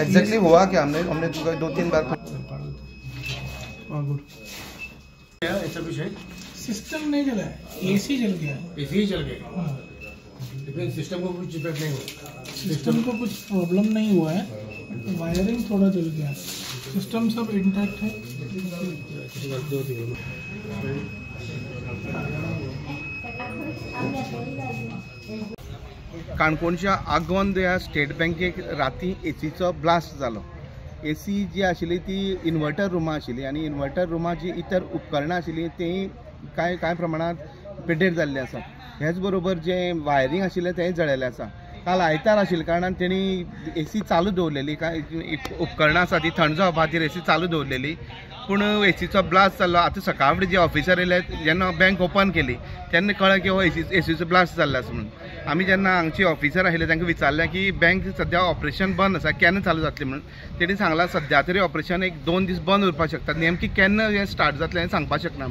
Exactly हुआ क्या? हमने 2-3 बार ऐसा कुछ है? सिस्टम नहीं जला है, एसी जल गया है। एसी ही चल गया, लेकिन सिस्टम को कुछ इफेक्ट नहीं हुआ। सिस्टम को कुछ प्रॉब्लम नहीं हुआ है, वायरिंग थोड़ा जल गया है, सिस्टम सब इंटैक्ट है। काणकोणच्या आगोंद ह्या स्टेट बँकेक राती एसीचो ब्लास्ट जालो। एसी जी आशिल्ली ती इन्वर्टर रुमा आशिल्ली आनी इन्वर्टर रुमा जी इतर उपकरणां आशिल्ली ती कांय प्रमाणात पिड्डेर जाल्ली आसा। हेच बरोबर जे वायरिंग आशिल्लें तेंय जळिल्लें आसा। काल आयतार आशिल्ले कारणान तेणी एसी चालू दवरलेली, कांय उपकरणां आसा ती थंड जावपा खातीर एसी चालू दवरलेली, पूण एसीचो ब्लास्ट जाल्लो। आतां सकाळ फुडें जे ऑफिसर येयले जेन्ना बँक ओपन केली तेन्ना कळ्ळें की हो एसीचो ब्लास्ट जाल्लो आसा म्हणून। आमी जेन्ना हांगचे ऑफिसर आशिल्ले तांकां विचारलें की बँक सद्या ऑपरेशन बंद आसा, केन्ना चालू जातलें म्हणून। तेणी सांगलां सद्या तरी ऑपरेशन 1-2 दीस बंद उरपाक शकता, नेमकी केन्ना हें स्टार्ट जातलें हें सांगपाक शकना।